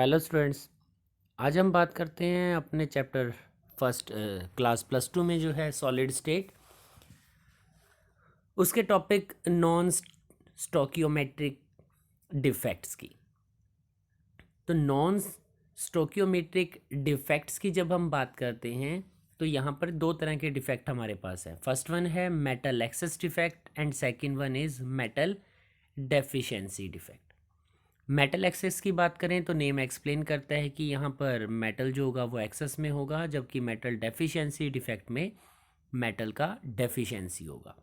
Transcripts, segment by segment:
Hello students. आज हम बात करते हैं अपने चैप्टर फर्स्ट क्लास +2 में जो है सॉलिड स्टेट, उसके टॉपिक नॉन स्टोकियोमेट्रिक डिफेक्ट्स की। तो नॉन स्टोकियोमेट्रिक डिफेक्ट्स की जब हम बात करते हैं तो यहाँ पर दो तरह के डिफेक्ट हमारे पास है। फर्स्ट वन है metal excess defect and second one is metal deficiency defect. Metal access की बात करें तो नेम एक्सप्लेन करता है कि यहाँ पर मेटल जो होगा वो एक्सेस में होगा, जबकि मेटल डेफिशिएंसी डिफेक्ट में मेटल का डेफिशिएंसी होगा।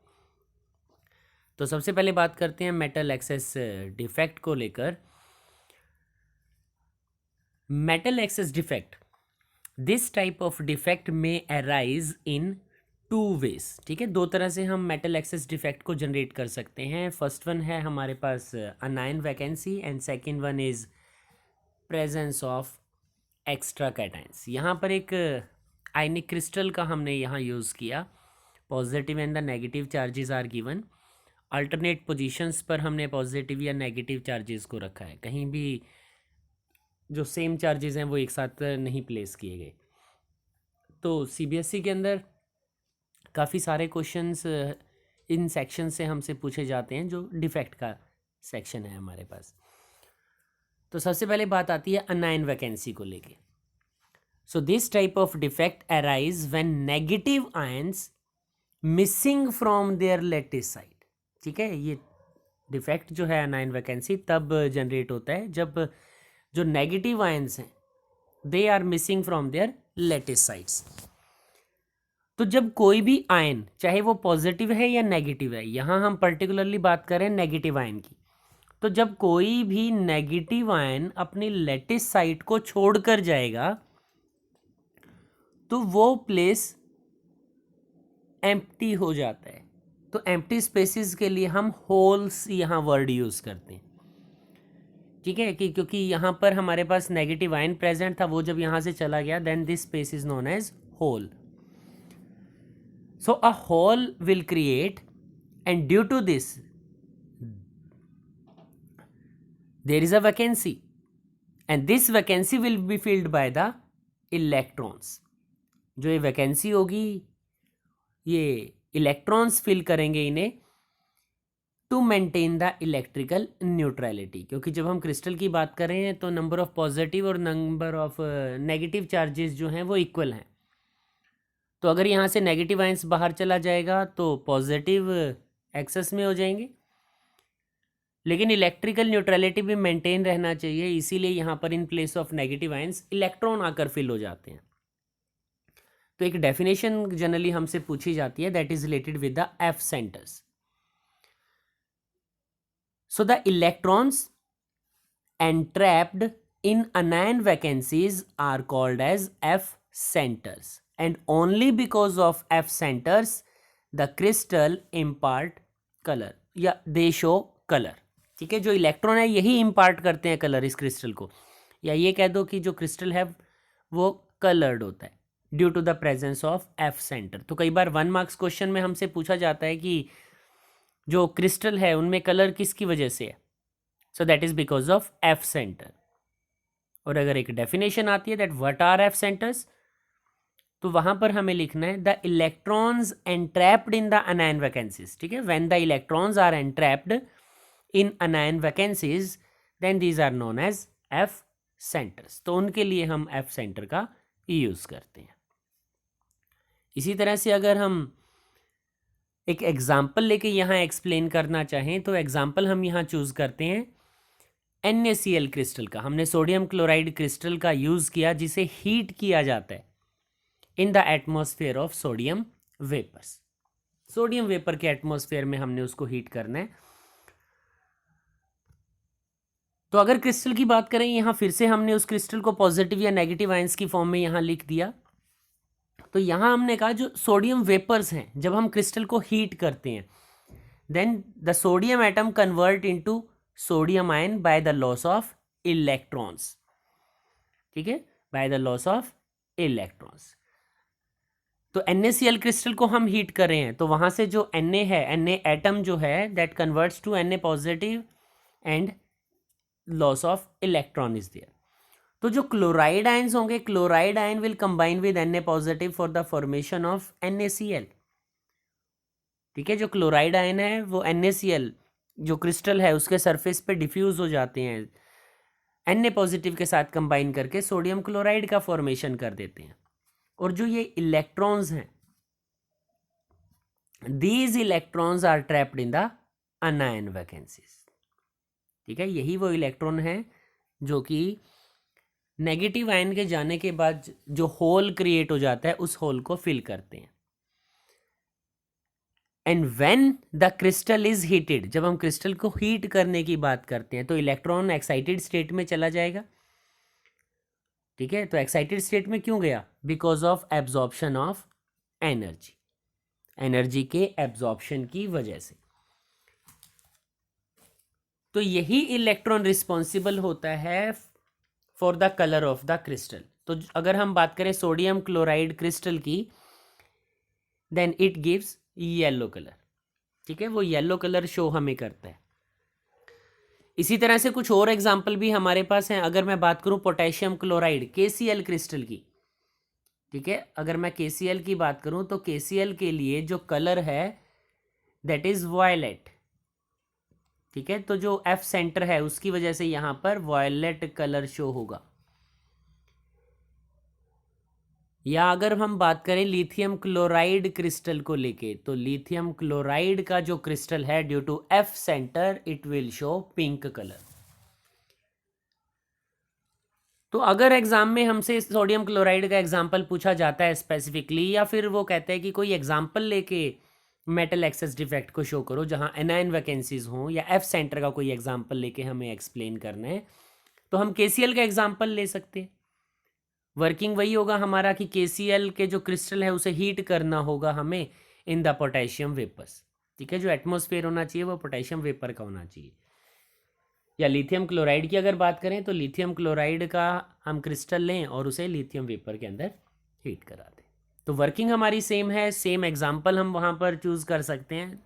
तो सबसे पहले बात करते हैं मेटल एक्सेस डिफेक्ट को लेकर। Metal excess defect, this type of defect में अराइज इन टू वेज। ठीक है, दो तरह से हम मेटल एक्सेस डिफेक्ट को जनरेट कर सकते हैं। फर्स्ट वन है हमारे पास anion vacancy and second one is presence of extra cations. यहाँ पर एक आयनिक क्रिस्टल का हमने यहाँ यूज़ किया। Positive and the negative charges are given. Alternate positions पर हमने पॉजिटिव या नेगेटिव चार्जेस को रखा है, कहीं भी जो सेम चार्जेस हैं वो एक साथ नहीं प्लेस किए गए। तो सीबीएसई के अंदर काफ़ी सारे क्वेश्चंस इन सेक्शन से हमसे पूछे जाते हैं, जो डिफेक्ट का सेक्शन है हमारे पास। तो सबसे पहले बात आती है अनायन वैकेंसी को लेके। So this type of defect arise when negative ions missing from their lattice side. ठीक है, ये डिफेक्ट जो है अनायन वैकेंसी तब जनरेट होता है जब जो नेगेटिव आयंस हैं they are missing from their lattice sides. तो जब कोई भी आयन, चाहे वो पॉजिटिव है या नेगेटिव है, यहाँ हम पर्टिकुलरली बात करें नेगेटिव आयन की, तो जब कोई भी नेगेटिव आयन अपनी लेटिस साइट को छोड़कर जाएगा तो वो प्लेस एम्प्टी हो जाता है। तो एम्प्टी स्पेसिस के लिए हम होल्स यहाँ वर्ड यूज़ करते हैं। ठीक है, कि क्योंकि यहाँ पर हमारे पास नेगेटिव आयन प्रेजेंट था, वो जब यहाँ से चला गया then this space is known as hole. So a hole will create and due to this there is a vacancy and this vacancy will be filled by the electrons। जो ये vacancy होगी ये इलेक्ट्रॉन्स फिल करेंगे इन्हें to maintain the electrical neutrality. क्योंकि जब हम crystal की बात कर रहे हैं तो नंबर ऑफ पॉजिटिव और नंबर ऑफ नेगेटिव चार्जेस जो हैं वो इक्वल हैं। तो अगर यहाँ से नेगेटिव आयंस बाहर चला जाएगा तो पॉजिटिव एक्सेस में हो जाएंगे, लेकिन इलेक्ट्रिकल न्यूट्रलिटी भी मेंटेन रहना चाहिए, इसीलिए यहाँ पर in place of negative ions electron आकर फिल हो जाते हैं। तो एक डेफिनेशन जनरली हमसे पूछी जाती है that is related with the F centres. So the electrons entrapped in anion vacancies are called as F centers and only because of F centers the crystal impart color या they show color। ठीक है, जो electron है यही impart करते हैं colour इस crystal को, या ये कह दो कि जो क्रिस्टल है वो कलर्ड होता है due to the presence of F centre. तो कई बार 1 मार्क्स क्वेश्चन में हमसे पूछा जाता है कि जो क्रिस्टल है उनमें कलर किसकी वजह से है, so that is because of F centre. और अगर एक डेफिनेशन आती है that what are F centres, तो वहां पर हमें लिखना है the electrons entrapped in the anion vacancies. ठीक है, when the electrons are entrapped in anion vacancies then these are known as F centres. तो उनके लिए हम एफ सेंटर का यूज करते हैं। इसी तरह से अगर हम एक एग्जाम्पल लेके यहाँ एक्सप्लेन करना चाहें तो एग्जाम्पल हम यहाँ चूज करते हैं NaCl क्रिस्टल का। हमने सोडियम क्लोराइड क्रिस्टल का यूज किया जिसे हीट किया जाता है in the atmosphere of sodium vapours. Sodium vapour के एटमॉस्फेयर में हमने उसको हीट करना है। तो अगर क्रिस्टल की बात करें, यहाँ फिर से हमने उस क्रिस्टल को पॉजिटिव या नेगेटिव आयंस की फॉर्म में यहाँ लिख दिया। तो यहाँ हमने कहा जो सोडियम वेपर्स हैं, जब हम क्रिस्टल को हीट करते हैं then the sodium atom convert into sodium ion by the loss of electrons. ठीक है, by the loss of electrons. तो NaCl क्रिस्टल को हम हीट कर रहे हैं तो वहां से जो Na है, Na एटम जो है that converts to Na positive and loss of electron is there. तो जो क्लोराइड आयंस होंगे, chloride ion will combine with Na positive for the formation of NaCl। ठीक है, जो क्लोराइड आयन है वो NaCl जो क्रिस्टल है उसके सरफेस पे डिफ्यूज हो जाते हैं, Na पॉजिटिव के साथ कंबाइन करके सोडियम क्लोराइड का फॉर्मेशन कर देते हैं। और जो ये इलेक्ट्रॉन्स हैं, these electrons are trapped in the anion vacancies. ठीक है, यही वो इलेक्ट्रॉन है जो कि नेगेटिव आयन के जाने के बाद जो होल क्रिएट हो जाता है उस होल को फिल करते हैं। And when the crystal is heated, जब हम क्रिस्टल को हीट करने की बात करते हैं तो इलेक्ट्रॉन एक्साइटेड स्टेट में चला जाएगा। ठीक है, तो एक्साइटेड स्टेट में क्यों गया? Because of absorption of energy, energy के एब्जॉर्प्शन की वजह से। तो यही इलेक्ट्रॉन रिस्पॉन्सिबल होता है for the colour of the crystal. तो अगर हम बात करें सोडियम क्लोराइड क्रिस्टल की, then it gives yellow colour. ठीक है, वो येलो कलर शो हमें करता है। इसी तरह से कुछ और एग्जाम्पल भी हमारे पास हैं। अगर मैं बात करूं पोटेशियम क्लोराइड KCl क्रिस्टल की, ठीक है, अगर मैं KCl की बात करूं तो KCl के लिए जो कलर है दैट इज वायलेट। ठीक है, तो जो F सेंटर है उसकी वजह से यहां पर वायलेट कलर शो होगा। या अगर हम बात करें लिथियम क्लोराइड क्रिस्टल को लेके, तो लिथियम क्लोराइड का जो क्रिस्टल है due to F centre it will show pink colour. तो अगर एग्जाम में हमसे सोडियम क्लोराइड का एग्जाम्पल पूछा जाता है स्पेसिफिकली, या फिर वो कहते हैं कि कोई एग्जाम्पल लेके मेटल एक्सेस डिफेक्ट को शो करो जहां एनायन वैकेंसीज हों, या F सेंटर का कोई एग्जाम्पल लेके हमें एक्सप्लेन करना है, तो हम KCl का एग्जाम्पल ले सकते हैं। वर्किंग वही होगा हमारा कि KCl के जो क्रिस्टल है उसे हीट करना होगा हमें इन द पोटेशियम वेपर्स। ठीक है, जो एटमॉस्फेयर होना चाहिए वो पोटेशियम वेपर का होना चाहिए। या लिथियम क्लोराइड की अगर बात करें तो लिथियम क्लोराइड का हम क्रिस्टल लें और उसे लिथियम वेपर के अंदर हीट करा दें। तो वर्किंग हमारी सेम है, सेम एग्जाम्पल हम वहाँ पर चूज़ कर सकते हैं।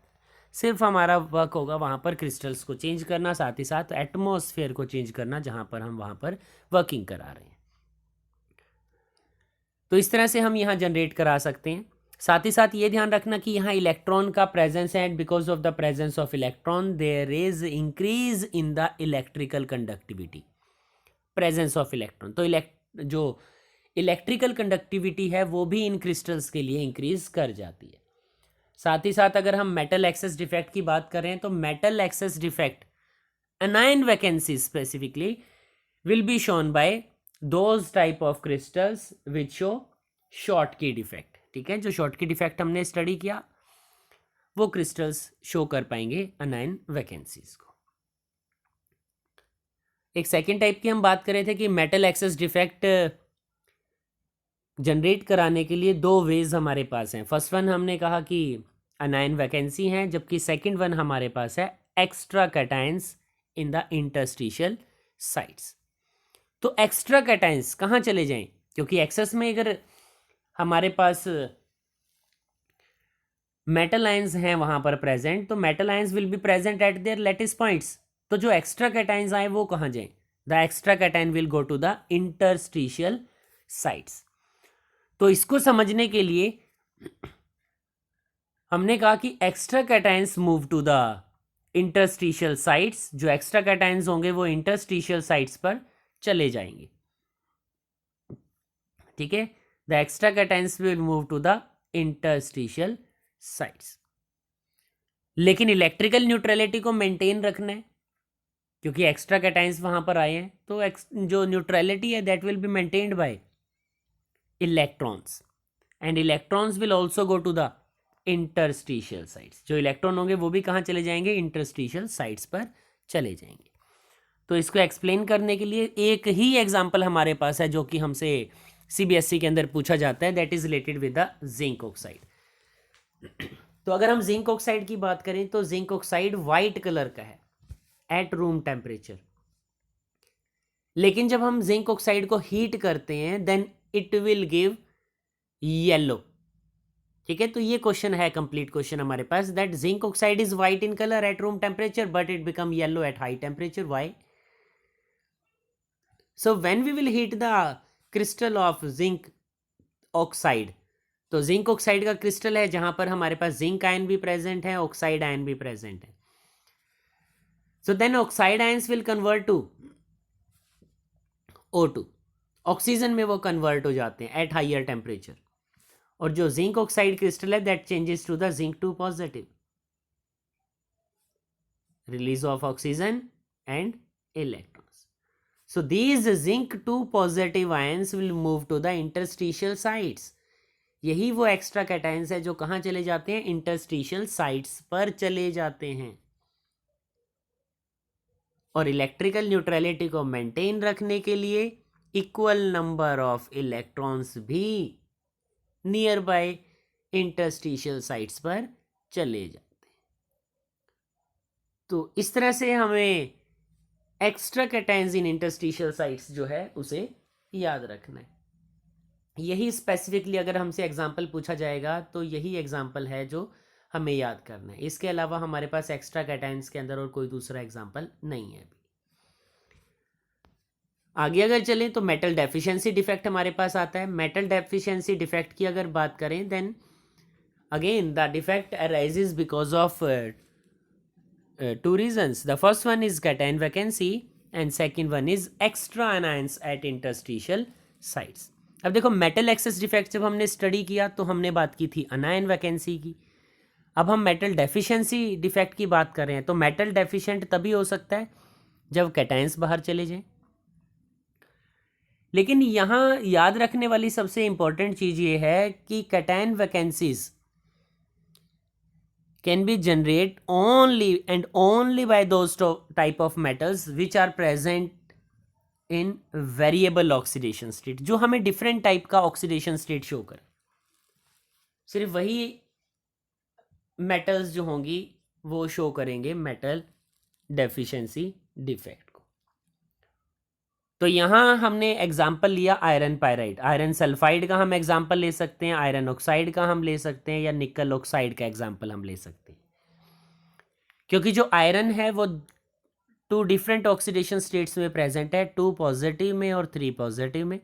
सिर्फ हमारा वर्क होगा वहाँ पर क्रिस्टल्स को चेंज करना, साथ ही साथ एटमॉस्फेयर को चेंज करना जहाँ पर हम वहाँ पर वर्किंग करा रहे हैं। तो इस तरह से हम यहाँ जनरेट करा सकते हैं। साथ ही साथ ये ध्यान रखना कि यहाँ इलेक्ट्रॉन का प्रेजेंस है, and because of the presence of electron there is increase in the electrical conductivity. Presence of electron, तो जो इलेक्ट्रिकल कंडक्टिविटी है वो भी इन क्रिस्टल्स के लिए इंक्रीज कर जाती है। साथ ही साथ अगर हम मेटल एक्सेस डिफेक्ट की बात करें तो metal excess defect अनायन vacancy specifically will be shown by those type of crystals which show Schottky defect. ठीक है, जो शॉर्टकी डिफेक्ट हमने स्टडी किया वो क्रिस्टल्स शो कर पाएंगे अनायन वैकेंसीज को। एक सेकेंड टाइप की हम बात कर रहे थे कि मेटल एक्सेस डिफेक्ट जनरेट कराने के लिए दो वेज हमारे पास हैं। फर्स्ट वन हमने कहा कि अनायन वैकेंसी हैं, जबकि सेकंड वन हमारे पास है extra cations in the interstitial sites. तो एक्स्ट्रा कैटायंस कहाँ चले जाएं? क्योंकि एक्सेस में अगर हमारे पास मेटल आयंस हैं वहां पर प्रेजेंट, तो metal ions will be present at their lattice points. तो जो एक्स्ट्रा कैटायंस आए वो कहाँ जाएं? The extra cation will go to the interstitial sites. तो इसको समझने के लिए हमने कहा कि extra cations move to the interstitial sites. जो एक्स्ट्रा कैटायंस होंगे वो इंटरस्टिशियल साइट्स पर चले जाएंगे। ठीक है, the extra cations will move to the interstitial sites. लेकिन इलेक्ट्रिकल न्यूट्रलिटी को मेंटेन रखना है, क्योंकि एक्स्ट्रा कैटायंस वहां पर आए हैं, तो जो न्यूट्रलिटी है that will be maintained by electrons, and electrons will also go to the interstitial sites. जो इलेक्ट्रॉन होंगे वो भी कहाँ चले जाएंगे? इंटरस्टिशियल साइट्स पर चले जाएंगे। तो इसको एक्सप्लेन करने के लिए एक ही एग्जाम्पल हमारे पास है जो कि हमसे CBSE के अंदर पूछा जाता है, that is related with the zinc oxide. तो अगर हम जिंक ऑक्साइड की बात करें तो जिंक ऑक्साइड वाइट कलर का है एट रूम टेम्परेचर, लेकिन जब हम जिंक ऑक्साइड को हीट करते हैं then it will give yellow. ठीक है, तो ये क्वेश्चन है, कंप्लीट क्वेश्चन हमारे पास, that zinc oxide is white in colour at room temperature but it become yellow at high temperature. Why? So when we will heat the crystal of zinc oxide, तो zinc oxide का crystal है जहां पर हमारे पास zinc ion भी present है, oxide ion भी प्रेजेंट है. So then oxide ions will convert to O2. Oxygen में वो कन्वर्ट हो जाते हैं एट हायर टेम्परेचर. और जो जिंक ऑक्साइड क्रिस्टल है that changes to the zinc 2 positive, release of oxygen and electrons. So these zinc 2 positive ions will move to the interstitial sites. यही वो एक्स्ट्रा कैटायंस है जो कहाँ चले जाते हैं, इंटरस्टिशियल साइट्स पर चले जाते हैं. और इलेक्ट्रिकल न्यूट्रलिटी को मेंटेन रखने के लिए इक्वल नंबर ऑफ इलेक्ट्रॉन्स भी नियर बाय इंटरस्टिशियल साइट्स पर चले जाते. तो इस तरह से हमें एक्स्ट्रा कैटायंस इन इंटरस्टिशियल साइट्स जो है उसे याद रखना है. यही स्पेसिफिकली अगर हमसे एग्जांपल पूछा जाएगा तो यही एग्जांपल है जो हमें याद करना है. इसके अलावा हमारे पास एक्स्ट्रा कैटायंस के अंदर और कोई दूसरा एग्जांपल नहीं है. आगे अगर चलें तो मेटल डेफिशिएंसी डिफेक्ट हमारे पास आता है. मेटल डेफिशिएंसी डिफेक्ट की अगर बात करें then again the defect arises because of two reasons. The first one is cation vacancy and second one is extra anions at interstitial sites. अब देखो मेटल एक्सेस डिफेक्ट जब हमने स्टडी किया तो हमने बात की थी अनायन वैकेंसी की. अब हम मेटल डेफिशिएंसी डिफेक्ट की बात कर रहे हैं. तो मेटल डेफिशिएंट तभी हो सकता है जब कैटायंस बाहर चले जाएं. लेकिन यहाँ याद रखने वाली सबसे इंपॉर्टेंट चीज़ ये है कि cation vacancies can be generated only and only by those type of metals which are present in variable oxidation state, जो हमें different type का oxidation state शो कर. सिर्फ वही metals जो होंगी वो शो करेंगे metal deficiency defect को. तो यहाँ हमने एग्जाम्पल लिया आयरन पायराइड. आयरन सल्फाइड का हम एग्जाम्पल ले सकते हैं, आयरन ऑक्साइड का हम ले सकते हैं, या निकल ऑक्साइड का एग्जाम्पल हम ले सकते हैं. क्योंकि जो आयरन है वो 2 डिफरेंट ऑक्सीडेशन स्टेट्स में प्रेजेंट है, 2 पॉजिटिव में और 3 पॉजिटिव में.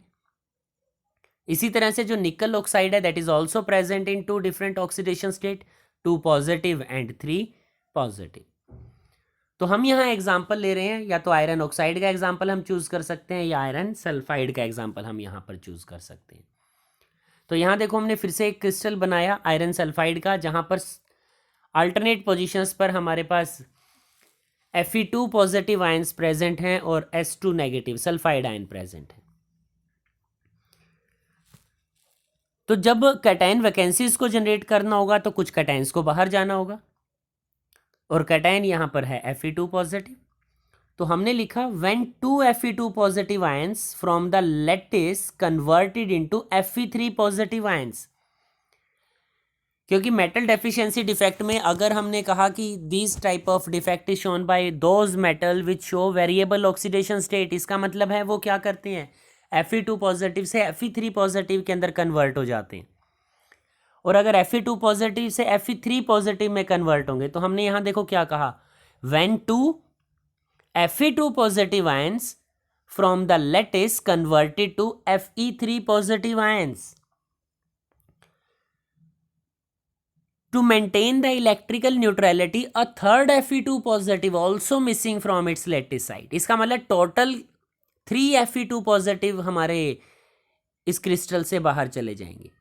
इसी तरह से जो निकल ऑक्साइड है that is also present in 2 different oxidation state, 2 positive and 3 positive. तो हम यहाँ एग्जाम्पल ले रहे हैं, या तो आयरन ऑक्साइड का एग्जाम्पल हम चूज कर सकते हैं या आयरन सल्फाइड का एग्जाम्पल हम यहाँ पर चूज कर सकते हैं. तो यहाँ देखो हमने फिर से एक क्रिस्टल बनाया आयरन सल्फाइड का, जहाँ पर अल्टरनेट पोजीशंस पर हमारे पास Fe2 पॉजिटिव आयंस प्रेजेंट हैं और S2 negative sulphide ion present है. तो जब कैटायन वैकेंसीज को जनरेट करना होगा तो कुछ कैटायंस को बाहर जाना होगा, और कैटायन यहाँ पर है Fe2 पॉजिटिव. तो हमने लिखा when 2 Fe2 positive ions from the lattice converted into Fe3 positive ions. क्योंकि मेटल डेफिशिएंसी डिफेक्ट में अगर हमने कहा कि this type of defect is shown by those metal which show variable oxidation state, इसका मतलब है वो क्या करते हैं, Fe2 पॉजिटिव से Fe3 पॉजिटिव के अंदर कन्वर्ट हो जाते हैं. और अगर Fe2 पॉजिटिव से Fe3 पॉजिटिव में कन्वर्ट होंगे तो हमने यहाँ देखो क्या कहा, when 2 Fe2 positive ions from the lattice converted to Fe3 positive ions. To maintain the electrical neutrality, a third Fe2 positive also missing from its lattice site. इसका मतलब टोटल 3 Fe2 पॉजिटिव हमारे इस क्रिस्टल से बाहर चले जाएंगे.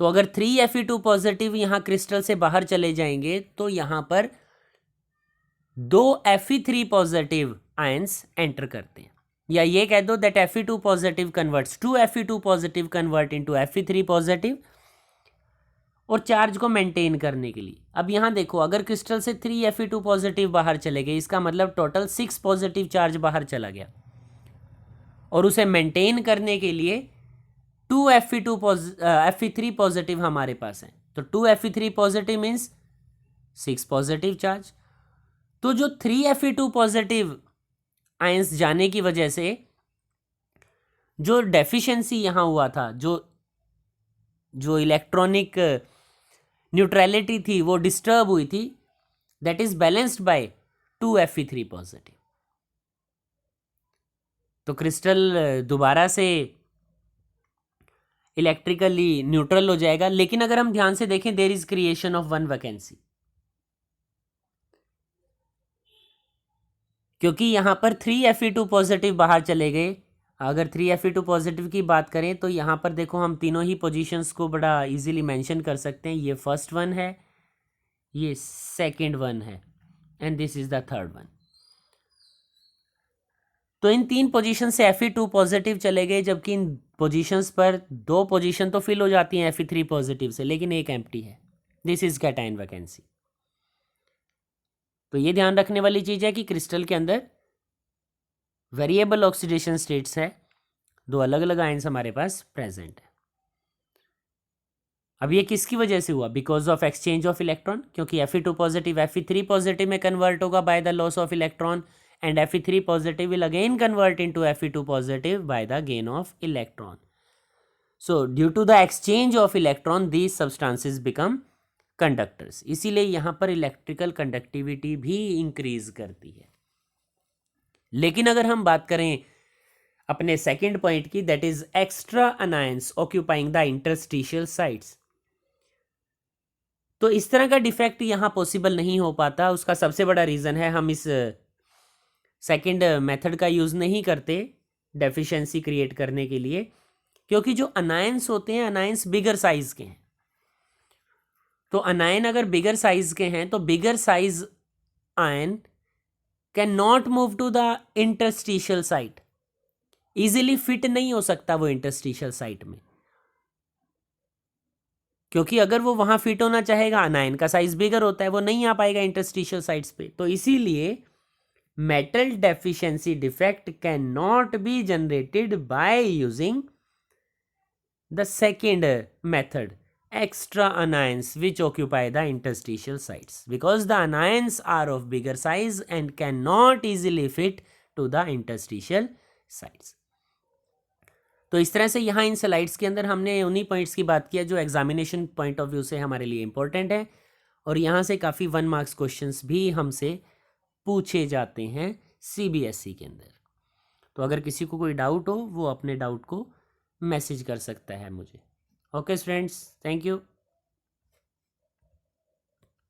तो अगर 3 Fe2 पॉजिटिव यहाँ क्रिस्टल से बाहर चले जाएंगे तो यहाँ पर 2 Fe3 पॉजिटिव आयंस एंटर करते हैं, या ये कह दो that Fe2 positive converts 2 Fe2 positive convert into Fe3 positive, और चार्ज को मेंटेन करने के लिए. अब यहाँ देखो अगर क्रिस्टल से 3 Fe2 पॉजिटिव बाहर चले गए, इसका मतलब टोटल 6 पॉजिटिव चार्ज बाहर चला गया, और उसे मेंटेन करने के लिए 2 Fe3 पॉजिटिव हमारे पास है. तो 2 Fe3 positive means 6 positive charge. तो जो 3 Fe2 पॉजिटिव आयंस जाने की वजह से जो डेफिशिएंसी यहाँ हुआ था, जो इलेक्ट्रॉनिक न्यूट्रलिटी थी वो डिस्टर्ब हुई थी, that is balanced bye 2 Fe3 positive. तो क्रिस्टल दोबारा से इलेक्ट्रिकली न्यूट्रल हो जाएगा। लेकिन अगर हम ध्यान से देखें, there is creation of one vacancy, क्योंकि यहां पर 3Fe2 पॉजिटिव बाहर चले गए। अगर 3Fe2 पॉजिटिव की बात करें तो यहां पर देखो हम तीनों ही पोजीशंस को बड़ा इजीली मेंशन कर सकते हैं। ये फर्स्ट वन है, ये सेकंड वन है, and this is the third one. तो इन 3 पोजीशन से Fe2 पॉजिटिव चले गए, जबकि इन पोजीशंस पर 2 पोजीशन तो फिल हो जाती हैं Fe3 पॉजिटिव से, लेकिन एक एम्प्टी है। This is cation vacancy. तो ये ध्यान रखने वाली चीज है कि क्रिस्टल के अंदर वेरिएबल ऑक्सीडेशन स्टेट्स है, 2 अलग अलग आयंस हमारे पास प्रेजेंट है। अब ये किसकी वजह से हुआ? Because of exchange of electron, क्योंकि Fe2 पॉजिटिव Fe3 पॉजिटिव में कन्वर्ट होगा bye the loss of electron, and Fe3 positive will again convert into Fe2 positive by the gain of electron. So due to the exchange of electron, these substances become conductors. इसीलिए यहाँ पर electrical conductivity भी increase करती है। लेकिन अगर हम बात करें अपने सेकेंड पॉइंट की, that is extra anions occupying the interstitial sites, तो इस तरह का डिफेक्ट यहाँ पॉसिबल नहीं हो पाता। उसका सबसे बड़ा रीजन है हम इस सेकंड मेथड का यूज़ नहीं करते डेफिशिएंसी क्रिएट करने के लिए, क्योंकि जो अनायंस होते हैं, अनायंस बिगर साइज के हैं। तो अनायन अगर बिगर साइज के हैं तो bigger size ion can not move to the interstitial site, easily fit नहीं हो सकता वो इंटरस्टिशियल साइट में, क्योंकि अगर वो वहां फिट होना चाहेगा, अनायन का साइज बिगर होता है, वो नहीं आ पाएगा इंटरस्टिशियल साइट्स पे। तो इसीलिए metal deficiency defect cannot be generated by using the second method, extra anions which occupy the interstitial sites, because the anions are of bigger size and cannot easily fit to the interstitial sites. तो इस तरह से यहाँ इन slides के अंदर हमने उन्हीं points की बात किया जो एग्जामिनेशन पॉइंट ऑफ व्यू से हमारे लिए इंपॉर्टेंट है, और यहाँ से काफ़ी 1 मार्क्स क्वेश्चंस भी हमसे पूछे जाते हैं CBSE के अंदर। तो अगर किसी को कोई डाउट हो, वो अपने डाउट को मैसेज कर सकता है मुझे। Okay students, thank you.